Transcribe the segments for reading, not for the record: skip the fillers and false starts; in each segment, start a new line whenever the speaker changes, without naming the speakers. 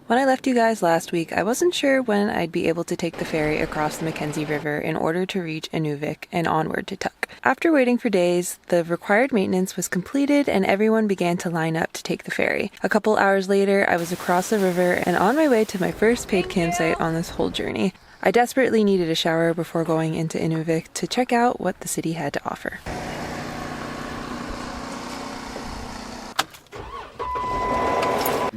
When I left you guys last week, I wasn't sure when I'd be able to take the ferry across the Mackenzie River in order to reach Inuvik and onward to Tuk. After waiting for days, the required maintenance was completed and everyone began to line up to take the ferry. A couple hours later, I was across the river and on my way to my first paid campsite on this whole journey. I desperately needed a shower before going into Inuvik to check out what the city had to offer.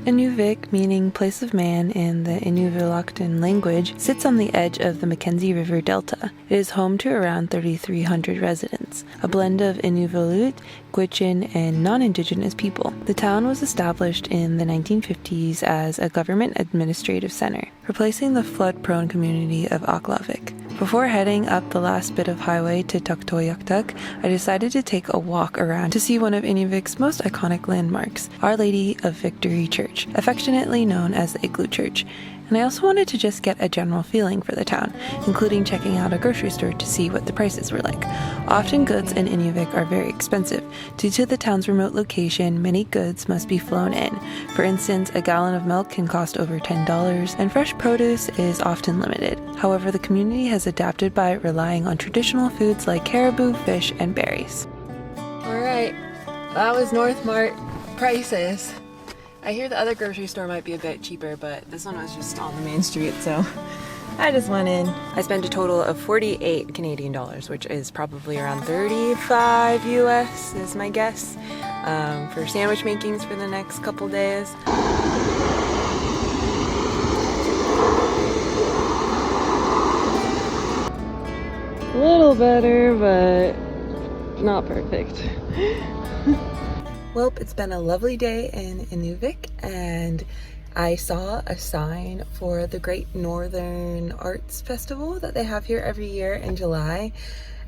Inuvik, meaning place of man in the Inuvialuktun language, sits on the edge of the Mackenzie River Delta. It is home to around 3,300 residents, a blend of Inuvialut, Gwich'in, and non-Indigenous people. The town was established in the 1950s as a government administrative center, replacing the flood-prone community of Aklavik. Before heading up the last bit of highway to Tuktoyaktuk, I decided to take a walk around to see one of Inuvik's most iconic landmarks, Our Lady of Victory Church, affectionately known as the Igloo Church. And I also wanted to just get a general feeling for the town, including checking out a grocery store to see what the prices were like. Often goods in Inuvik are very expensive. Due to the town's remote location, many goods must be flown in. For instance, a gallon of milk can cost over $10, and fresh produce is often limited. However, the community has adapted by relying on traditional foods like caribou, fish, and berries. Alright, that was North Mart prices. I hear the other grocery store might be a bit cheaper, but this one was just on the main street, so I just went in. I spent a total of 48 Canadian dollars, which is probably around 35 US is my guess, for sandwich makings for the next couple days. A little better, but not perfect. Well, it's been a lovely day in Inuvik, and I saw a sign for the Great Northern Arts Festival that they have here every year in July.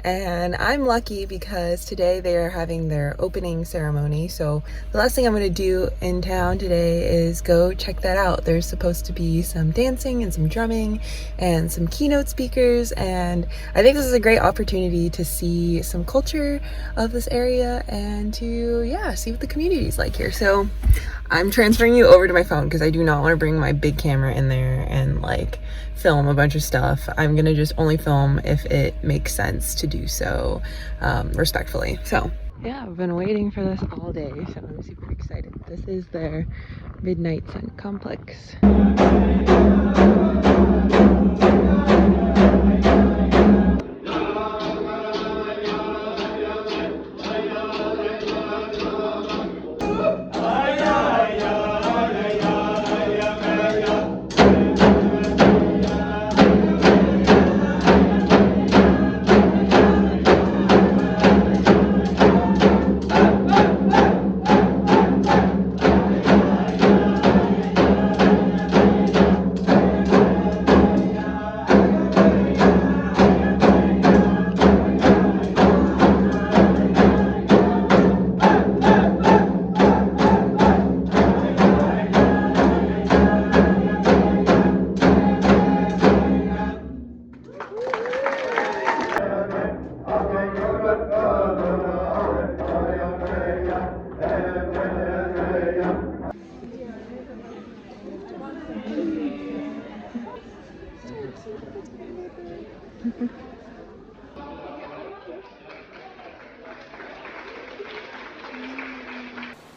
And I'm lucky because today they are having their opening ceremony. So the last thing I'm going to do in town today is go check that out. There's supposed to be some dancing and some drumming and some keynote speakers. And I think this is a great opportunity to see some culture of this area and to, see what the community is like here. So I'm transferring you over to my phone because I do not want to bring my big camera in there and film a bunch of stuff. I'm gonna just only film if it makes sense to do so respectfully. So yeah, I've been waiting for this all day, so I'm super excited. This is their Midnight Sun Complex.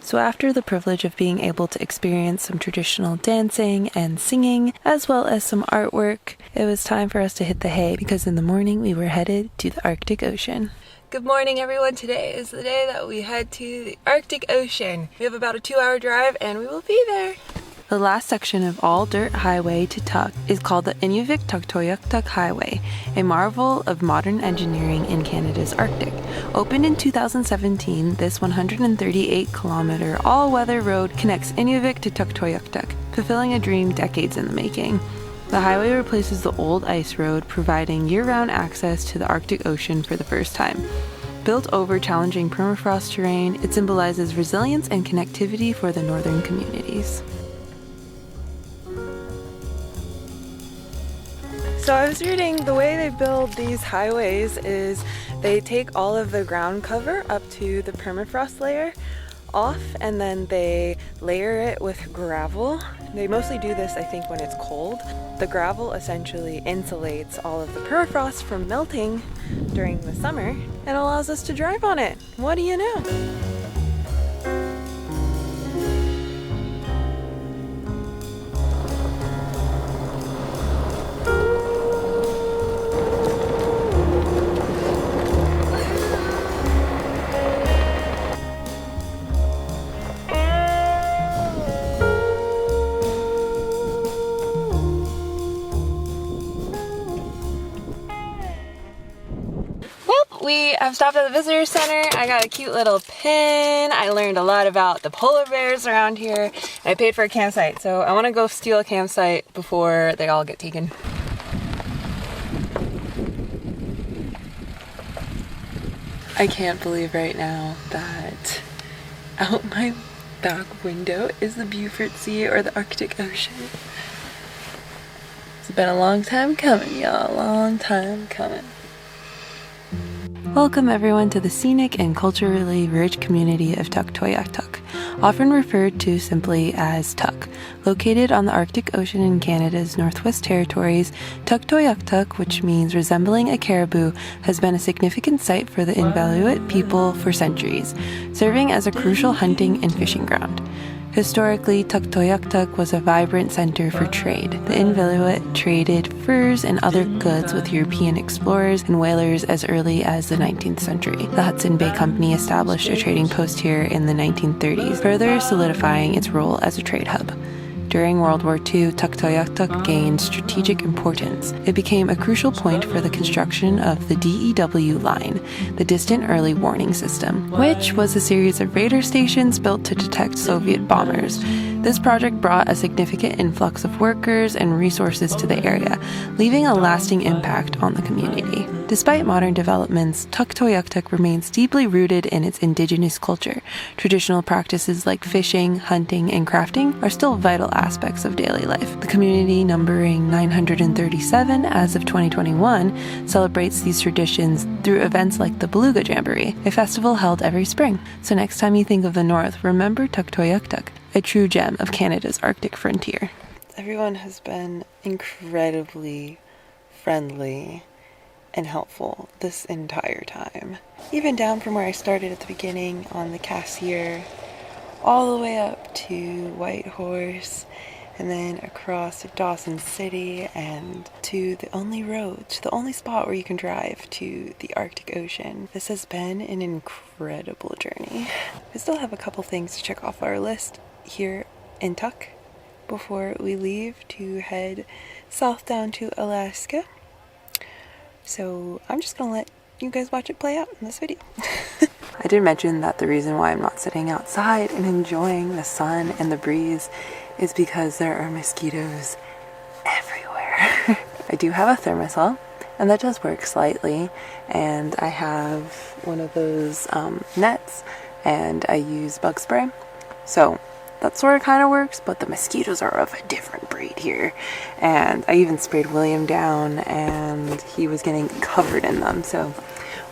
So after the privilege of being able to experience some traditional dancing and singing, as well as some artwork, it was time for us to hit the hay because in the morning we were headed to the Arctic Ocean. Good morning everyone, today is the day that we head to the Arctic Ocean. We have about a 2-hour drive and we will be there. The last section of all-dirt highway to Tuk is called the Inuvik-Tuktoyaktuk Highway, a marvel of modern engineering in Canada's Arctic. Opened in 2017, this 138-kilometer all-weather road connects Inuvik to Tuktoyaktuk, fulfilling a dream decades in the making. The highway replaces the old ice road, providing year-round access to the Arctic Ocean for the first time. Built over challenging permafrost terrain, it symbolizes resilience and connectivity for the northern communities. So I was reading the way they build these highways is they take all of the ground cover up to the permafrost layer off and then they layer it with gravel They mostly do this, I think, when it's cold. The gravel essentially insulates all of the permafrost from melting during the summer and allows us to drive on it. What do you know? We have stopped at the visitor center. I got a cute little pin. I learned a lot about the polar bears around here. And I paid for a campsite, so I want to go steal a campsite before they all get taken. I can't believe right now that out my back window is the Beaufort Sea or the Arctic Ocean. It's been a long time coming, y'all. Long time coming. Welcome everyone to the scenic and culturally rich community of Tuktoyaktuk, often referred to simply as Tuk. Located on the Arctic Ocean in Canada's Northwest Territories, Tuktoyaktuk, which means resembling a caribou, has been a significant site for the Inuvialuit people for centuries, serving as a crucial hunting and fishing ground. Historically, Tuktoyaktuk was a vibrant center for trade. The Inuvialuit traded furs and other goods with European explorers and whalers as early as the 19th century. The Hudson Bay Company established a trading post here in the 1930s, further solidifying its role as a trade hub. During World War II, Tuktoyaktuk gained strategic importance. It became a crucial point for the construction of the DEW line, the Distant Early Warning System, which was a series of radar stations built to detect Soviet bombers. This project brought a significant influx of workers and resources to the area, leaving a lasting impact on the community. Despite modern developments, Tuktoyaktuk remains deeply rooted in its indigenous culture. Traditional practices like fishing, hunting, and crafting are still vital aspects of daily life. The community, numbering 937 as of 2021, celebrates these traditions through events like the Beluga Jamboree, a festival held every spring. So next time you think of the North, remember Tuktoyaktuk, a true gem of Canada's Arctic frontier. Everyone has been incredibly friendly and helpful this entire time. Even down from where I started at the beginning on the Cassier, all the way up to Whitehorse, and then across to Dawson City, and to the only road, to the only spot where you can drive to the Arctic Ocean. This has been an incredible journey. We still have a couple things to check off our list here in Tuk before we leave to head south down to Alaska. So I'm just gonna let you guys watch it play out in this video. I did mention that the reason why I'm not sitting outside and enjoying the sun and the breeze is because there are mosquitoes everywhere. I do have a thermosol, and that does work slightly, and I have one of those nets, and I use bug spray. So that sort of kind of works, but the mosquitoes are of a different breed here. And I even sprayed William down, and he was getting covered in them. So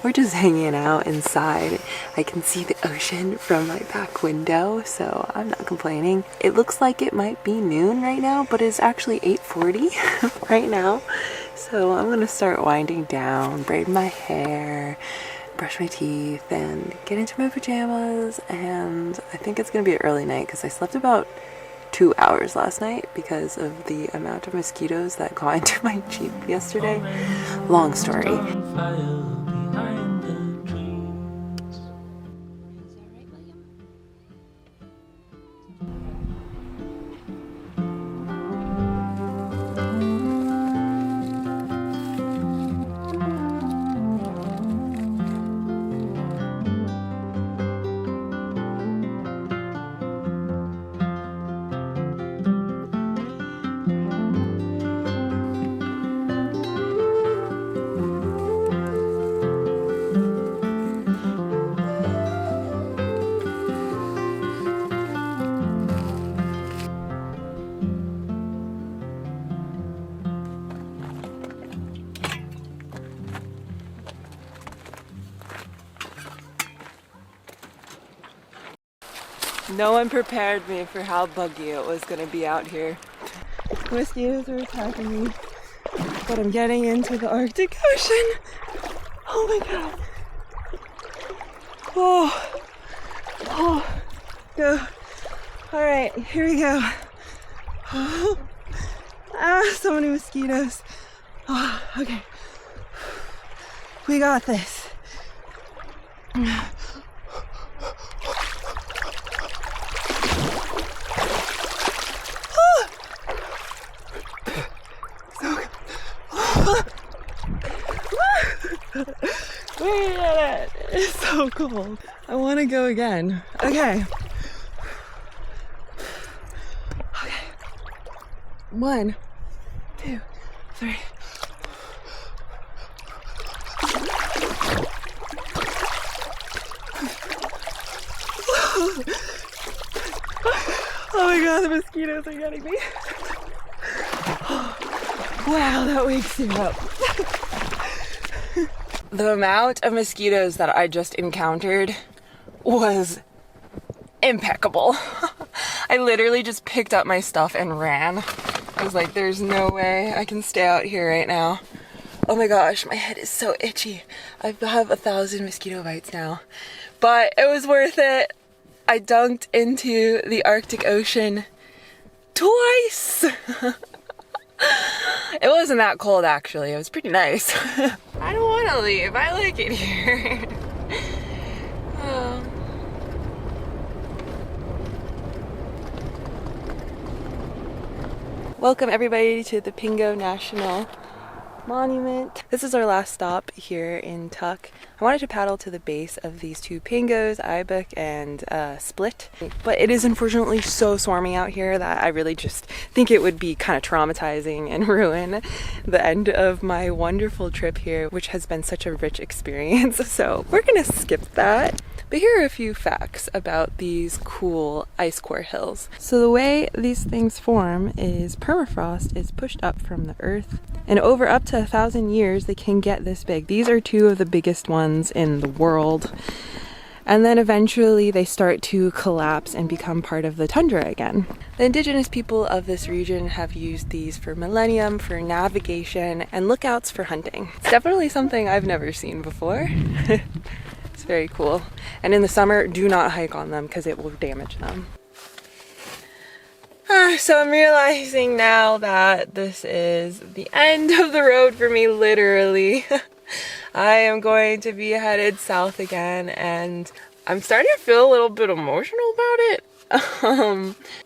we're just hanging out inside. I can see the ocean from my back window, so I'm not complaining. It looks like it might be noon right now, but it's actually 8:40 right now. So I'm gonna start winding down, braid my hair, brush my teeth, and get into my pajamas. And I think it's gonna be an early night because I slept about 2 hours last night because of the amount of mosquitoes that got into my Jeep yesterday. Long story. No one prepared me for how buggy it was gonna be out here. Mosquitoes are attacking me, but I'm getting into the Arctic Ocean. Oh my god. Oh, go. All right, here we go. Oh. Ah, so many mosquitoes. Oh, okay. We got this. We did it! It's so cold. I want to go again. Okay. Okay. 1, 2, 3. Oh my god, the mosquitoes are getting me. Wow, that wakes you up. The amount of mosquitoes that I just encountered was impeccable. I literally just picked up my stuff and ran. I was like, there's no way I can stay out here right now. Oh my gosh, my head is so itchy. I have 1,000 mosquito bites now. But it was worth it. I dunked into the Arctic Ocean twice. It wasn't that cold actually, it was pretty nice. I don't want to leave, I like it here. Oh. Welcome everybody to the Pingo National Monument. This is our last stop here in Tuk. I wanted to paddle to the base of these two pingos, Ibuk and Split, but it is unfortunately so swarmy out here that I really just think it would be kind of traumatizing and ruin the end of my wonderful trip here, which has been such a rich experience. So we're gonna skip that. But here are a few facts about these cool ice core hills. So the way these things form is permafrost is pushed up from the earth, and over up to 1,000 years they can get this big. These are two of the biggest ones in the world. And then eventually they start to collapse and become part of the tundra again. The indigenous people of this region have used these for millennium for navigation and lookouts for hunting. It's definitely something I've never seen before. It's very cool. And in the summer, do not hike on them because it will damage them. So I'm realizing now that this is the end of the road for me, literally. I am going to be headed south again, and I'm starting to feel a little bit emotional about it.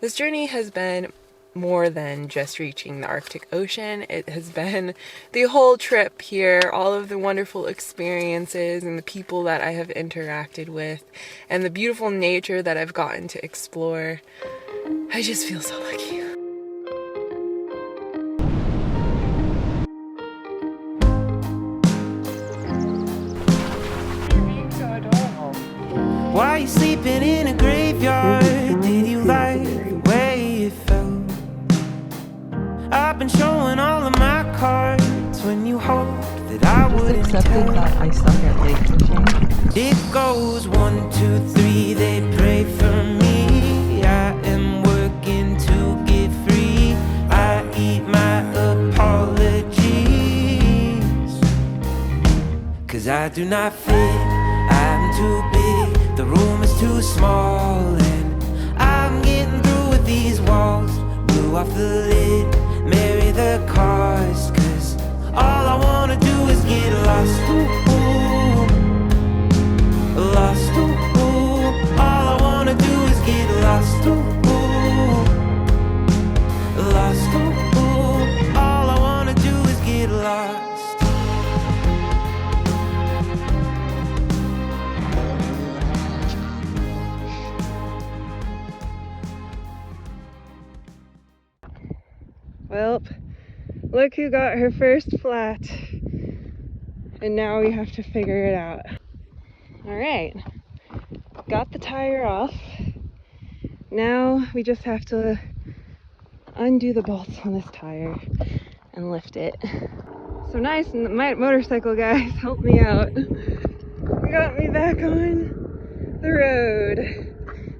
This journey has been more than just reaching the Arctic Ocean. It has been the whole trip here, all of the wonderful experiences and the people that I have interacted with, and the beautiful nature that I've gotten to explore. I just feel so lucky.
Why are you sleeping in a graveyard? Did you like the way it felt? I've been showing all of my cards when you hoped that I wouldn't
accepted that I suck at lake fishing.
It goes 1, 2, 3, they pray for me. I am working to get free. I eat my apologies, 'cause I do not fit, I'm too big, the room is too small, and I'm getting through with these walls. Blew off the lid, marry the cars, 'cause all I wanna do is get lost. Ooh, ooh, lost. Ooh, ooh. All I wanna do is get lost. Ooh, ooh, lost. Ooh, ooh. All I wanna do is get lost.
Well, look who got her first flat. And now we have to figure it out. Alright, got the tire off. Now we just have to undo the bolts on this tire and lift it. So nice, and my motorcycle guys helped me out. Got me back on the road.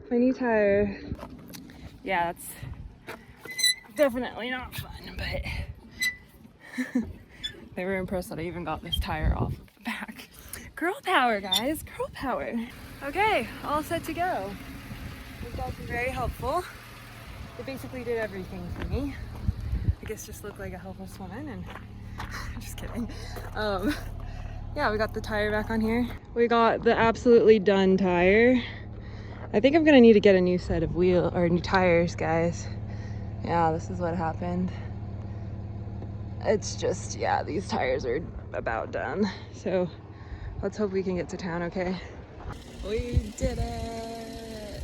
My new tire. Yeah, that's definitely not fun, but they were impressed that I even got this tire off of the back. Girl power, guys, girl power. Okay, all set to go. These guys were very helpful. They basically did everything for me. I guess just looked like a helpless woman and just kidding. Yeah, we got the tire back on here. We got the absolutely done tire. I think I'm gonna need to get a new set of new tires, guys. Yeah, this is what happened. It's just, yeah, these tires are about done. So let's hope we can get to town, okay? We did it!